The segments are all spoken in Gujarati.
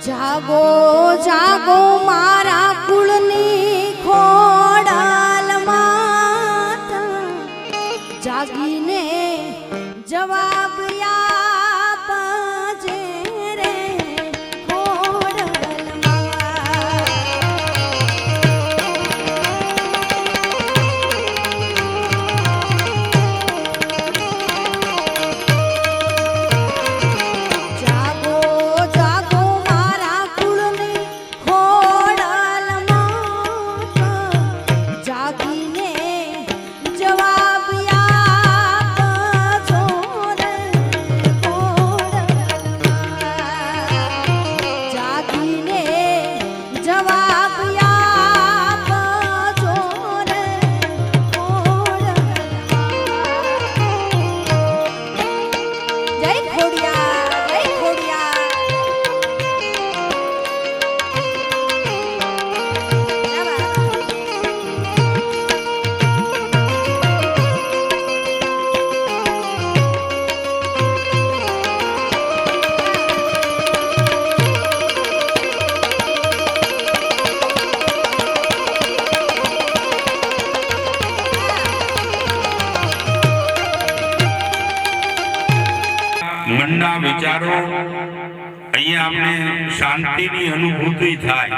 જાગો જાગો મારા કુળની ખોડાલ માત, જાગીને જવાબ આપજે રે ખોડાલ મનના વિચારો અહીંયા આપણે શાંતિની અનુભૂતિ થાય,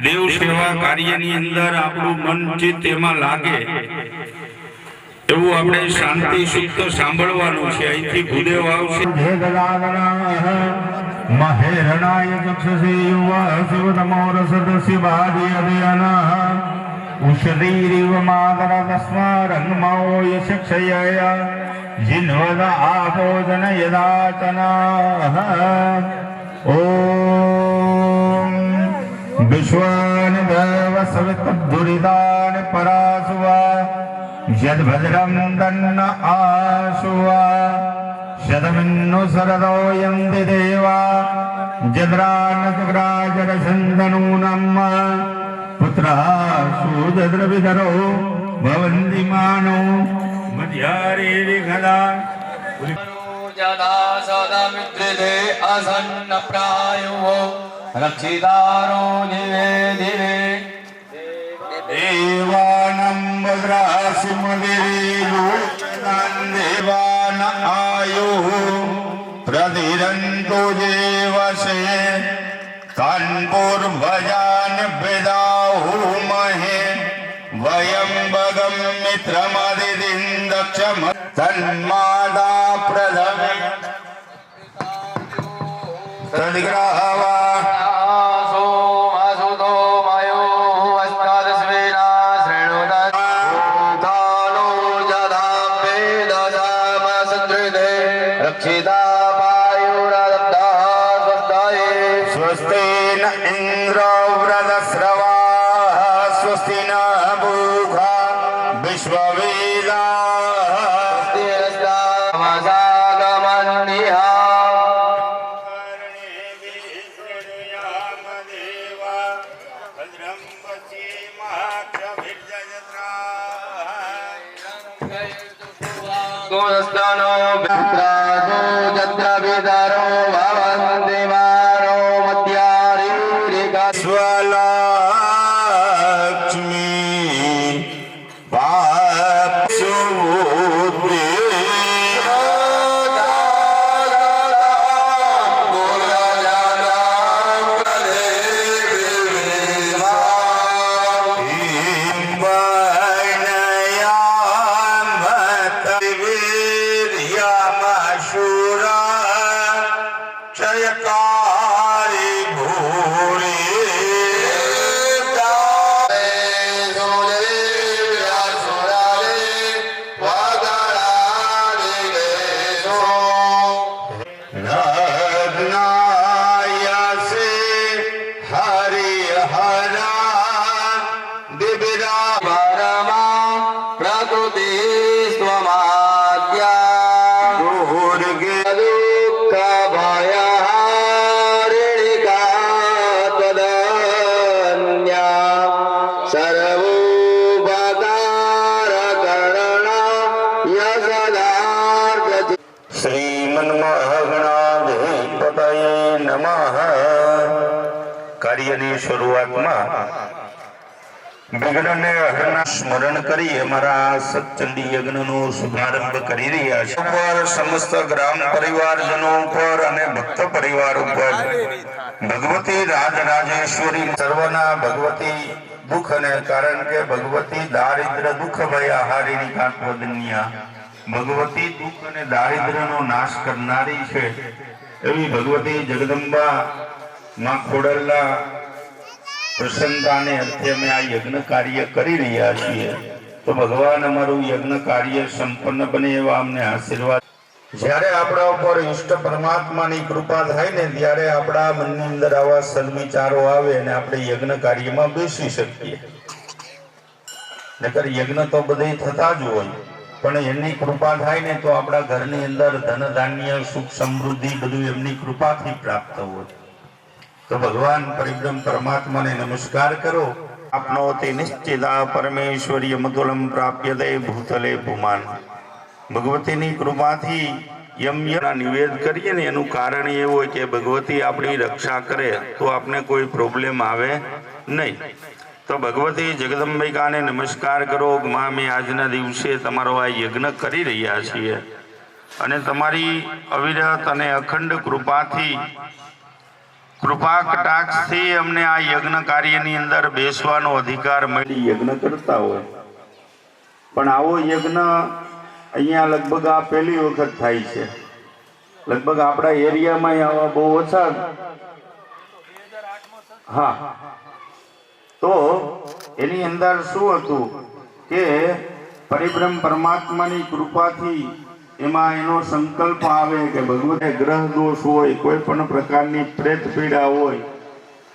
દેવ સેવા કાર્યની અંદર આપણું મન ચિત્ત એમાં લાગે એવું આપણે શાંતિ સુખ સાંભળવાનું છે। અહીંથી ભૂદેવ આવશે। મહેરણાય ચક્ષસે યુવા શિવતમોર સદસ્ય બાદિયદયનઃ ઉષદીરિવ માતર તસ્મારન્મો યશક્ષયય जिन्वद आपोदन यदाचनाः। ओम विश्वान देव सवितुर्दुरिदान परासुवा यद्भद्रं दन्न आशुवा शतमिन्नु सरदो यन्ति देवा जद्रानजग्राजर सन्दनूनम् पुत्रः सूदद्रविधरो भवन्ति मानो मध्यारे विघदा जदा सदा मित्रे असन्न प्रायो रक्षितारो दिवे दिवे देवानं भद्रासिमदिरेयुः देवान आयुः प्रदिरन्तो देवसे कान्पुर्भजान विदाहु महे वयं भगं मित्रमदिदिन्दक्षम तन्मादा प्रथम तद्ग्रहवा सोमसुतो मयो अस्तादस्वेना श्रेणुदानो जदा वेदसामसंधृते रक्षिता पायुरदत्तः स्वस्ताये स्वस्तेन इन्द्रो व्रतस्रवाः स्वस्ति न गोरस्तानो वित्रासो जद्रविदारो भवन्ति मानो मत्यारीरिका स्वलक्ष्मी पापसुभूते श्रीमन्महागणाधिपतये नमः। કાર્યની શરૂઆતમાં વિઘ્નને હરના સ્મરણ કરી અમારા સત્ચંડી યજ્ઞનો શુભારંભ કરી રહ્યા છે. ઉપર સમસ્ત ગ્રામ પરિવારજનો ઉપર અને ભક્ત પરિવાર ઉપર ભગવતી રાજરાજેશ્વરી સર્વના ભગવતી દુઃખ અને કારણ કે ભગવતી દારિદ્ર દુઃખ ભય હારીની કાત્વદન્યા ભગવતી દુઃખ અને દારિદ્રનો નાશ કરનારી છે એવી ભગવતી જગદંબા માં ખોડલના પ્રસન્નતાને અર્થે અમે આ યજ્ઞ કાર્ય કરી રહ્યા છીએ. તો ભગવાન અમારું યજ્ઞ કાર્ય સંપન્ન બને એવા અમને આશીર્વાદ. જ્યારે આપણા ઉપર ઈષ્ટ પરમાત્માની કૃપા થાય ને ત્યારે આપણા મનની અંદર આવા સદવિચારો આવે અને આપણે યજ્ઞ કાર્યમાં બેસી શકીએ. નકર યજ્ઞ તો બધે થતા જ હોય, પણ એમની કૃપા થાય ને તો આપણા ઘરની અંદર ધન ધાન્ય સુખ સમૃદ્ધિ બધું એમની કૃપાથી પ્રાપ્ત હોય. તો ભગવાન પરિબ્રહ્મ પરમાત્માને નમસ્કાર કરો. આપનોતિ નિશ્ચિતા પરમેશ્વર્ય મધુલમ પ્રાપ્યતે ભૂતલે ભૂમાન. ભગવતીની કૃપાથી યમના નિવેદ કરીએ ને એનું કારણ એ હોય કે ભગવતી આપણી રક્ષા કરે તો આપણે કોઈ પ્રોબ્લેમ આવે નહીં. તો ભગવતી જગદંબિકાને નમસ્કાર કરો. માં અમે આજના દિવસે તમારો આ યજ્ઞ કરી રહ્યા છીએ અને તમારી અવિરત અને અખંડ કૃપાથી કૃપા કટાક્ષથી અમને આ યજ્ઞ કાર્યની અંદર બેસવાનો અધિકાર મળી યજ્ઞ કરતા હોય. પણ આવો યજ્ઞ અહીંયા લગભગ આ પહેલી વખત થાય છે. લગભગ આપણા એરિયામાં આવા બહુ ઓછા. હા, તો એની અંદર શું હતું કે પરિબ્રહ્મ પરમાત્માની કૃપાથી એમાં એનો સંકલ્પ આવે કે ભગવતે ગ્રહ દોષ હોય, કોઈ પણ પ્રકારની પ્રેત પીડા હોય,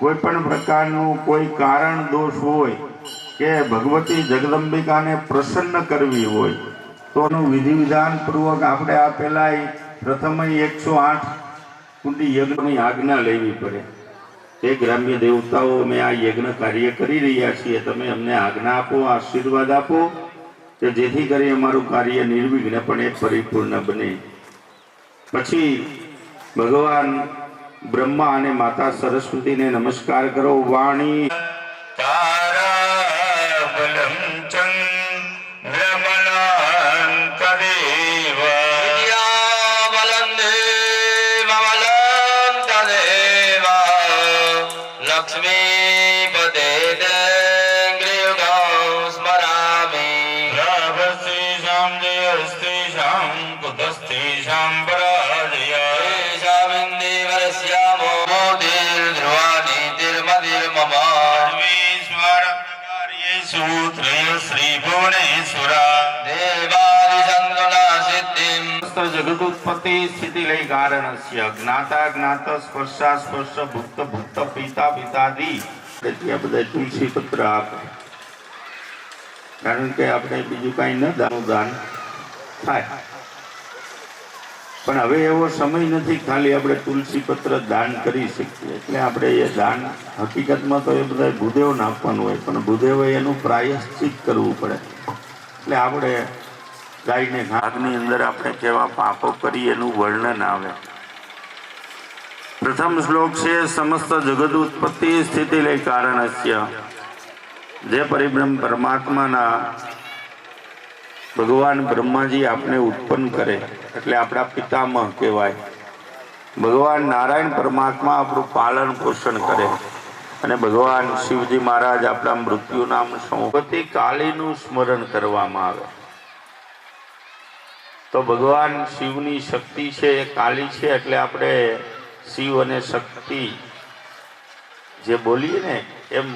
કોઈ પણ પ્રકારનું કોઈ કારણ દોષ હોય કે ભગવતી જગદંબિકાને પ્રસન્ન કરવી હોય તો એનું વિધિ વિધાન પૂર્વક આપણે આ પહેલા પ્રથમ 108 કુંડી યજ્ઞની આજ્ઞા લેવી પડે. તે ગ્રામ્ય દેવતાઓ અમે આ યજ્ઞ કાર્ય કરી રહ્યા છીએ, તમે અમને આજ્ઞા આપો, આશીર્વાદ આપો કે જેથી કરી અમારું કાર્ય નિર્વિઘ્નપણે પરિપૂર્ણ બને. પછી ભગવાન બ્રહ્મા અને માતા સરસ્વતીને નમસ્કાર કરો. વાણી જગદુત્પત્તિ સ્થિતિ લઈ કારણસ્ય જ્ઞાતા જ્ઞાત સ્પર્શા સ્પર્શ ભુક્ત ભુક્ત પિતા પિતાદી. આ બધા તુલસી પત્ર આપે, કારણ કે આપણે બીજું કઈ ન દાન થાય. પણ હવે એવો સમય નથી ખાલી આપણે તુલસી પત્ર દાન કરી શકીએ. એટલે આપણે એ દાન હકીકતમાં તો એ બધા ભૂદેવને આપવાનું હોય, પણ ભૂદેવે એનું પ્રાયશ્ચિત કરવું પડે. એટલે આપણે ગાયને ઘાસની અંદર આપણે કેવા પાપો કરી એનું વર્ણન આવે. પ્રથમ શ્લોક છે સમસ્ત જગત ઉત્પત્તિ સ્થિતિ લઈ કારણસ્ય. જે પરિબ્રહ્મ પરમાત્માના ભગવાન બ્રહ્માજી આપને ઉત્પન્ન કરે એટલે આપણા પિતામહ કહેવાય. ભગવાન નારાયણ પરમાત્મા આપણું પાલન પોષણ કરે અને ભગવાન શિવજી મહારાજ આપણા મૃત્યુનામ સંપત્તિ કાલીનું સ્મરણ કરવામાં આવે. તો ભગવાન શિવની શક્તિ છે એ કાલી છે, એટલે આપણે શિવ અને શક્તિ જે બોલીએ ને એમ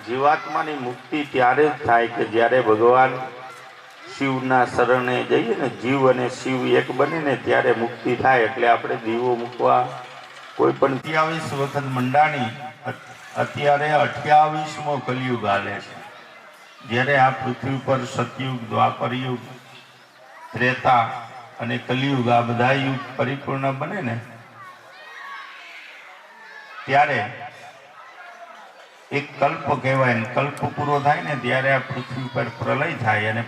જીવાત્માની મુક્તિ ત્યારે જ થાય કે જ્યારે ભગવાન શિવના શરણે જઈએ ને, જીવ અને શિવ એક બને ને ત્યારે મુક્તિ થાય. એટલે આપણે દીવો મૂકવા કોઈ પણ 23 વખત મંડાણી અત્યારે 28મો કલિયુગ હાલે છે. જ્યારે આ પૃથ્વી પર સતયુગ, દ્વાપર યુગ, ત્રેતા અને કલિયુગ આ બધા યુગ પરિપૂર્ણ બને ને ત્યારે એક કલ્પ કહેવાય ને, કલ્પ પૂરો થાય ને ત્યારે આ પૃથ્વી પર પ્રલય થાય અને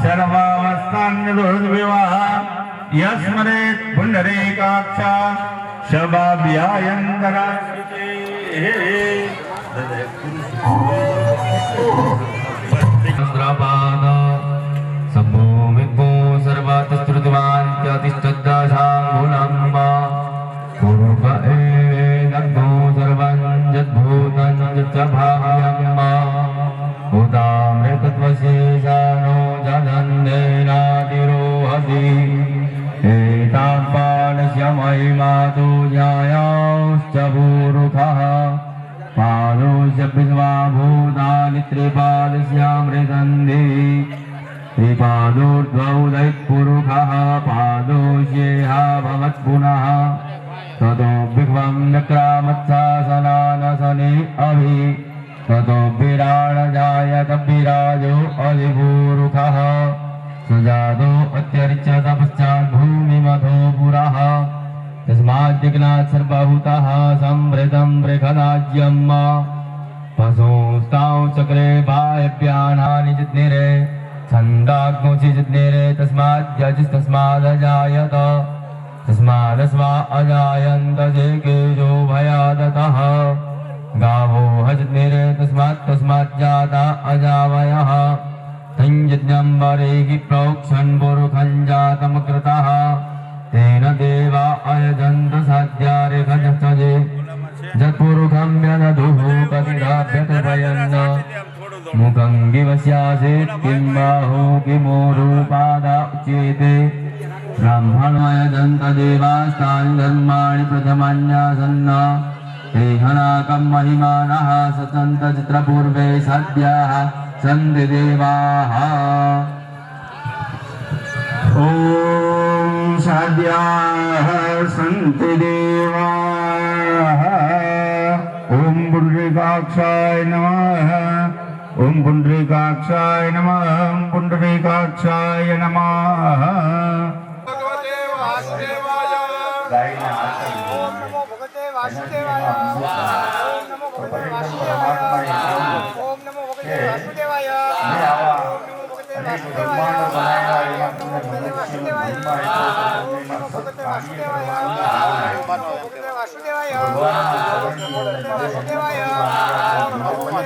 સર્વાવસ્થાન્યદોષવિવાહ યસ્મરેત પુંડરીકાક્ષ શબાભ્યાયંતરાશ્રિતે सहस्रपाद शम्भो विभो सर्वतस्तुतिवान् त्यतिष्ठद्दशाङ्गुलम्ब पुरुष एवेदग्धो सर्वं यद्भूतं यच्च भाव्यम् भूतामृतत्वशेषानो जगन्देनातिरोहति एतात्पालस्य महिमातो ज्ञायाश्च पुरुषः पादोश्च विश्वाभूतानि त्रिपादस्यामृतन्धि त्रिपादोर्ध्वौ दैत्पुरुषः पादोष्येह भवत्पुनः ततो विश्वं चक्रामत्सासनानसने अभि ततो विराडजायत विराजो अधिपुरुषः सजातो अत्यरिच्य तपश्चात् भूमिमथो पुरः तस्माद्विघ्नात् सर्वभूताः संवृतं बृहदाज्यम् पशुस्तां चक्रे बाह्यभ्यानानि जित्निरे छन्दाग्नोचि जित्निरे तस्मादजायत तस्मादस्वा अजायन्त जेकेजो भयादतः गावो हजनिरे तस्माज्जाता अजावयः तञ्जज्ञं वरेहि प्रोक्षन् पुरुखं जातमकृतः तेन देवा अयजन्त साध्यारे खजस्तजे जत्पुरुखं व्यदधुः कतिराभ्यतभयन्न मुखं गिवस्यासेत् किं बाहु किमोरूपादा उच्येते ब्राह्मणोऽयजन्त देवास्तानि धर्माणि प्रथमान्यासन्न ते हनाकं महिमानः ससन्त चित्रपूर्वे सद्याः सन्ति देवाः ॐ साध्याः सन्ति देवाः ॐ पुण्डरीकाक्षाय नमः ॐ पुण्डरीकाक्षाय नमः ॐ पुण्डरीकाक्षाय नमः भगवते वासुदेवाय ओम नमो भगवते वासुदेवाय ओम नमो भगवते वासुदेवाय ओम नमो भगवते वासुदेवाय ओम नमो भगवते वासुदेवाय ओम नमो भगवते वासुदेवाय ओम नमो भगवते वासुदेवाय ओम नमो भगवते वासुदेवाय ओम नमो भगवते वासुदेवाय ओम नमो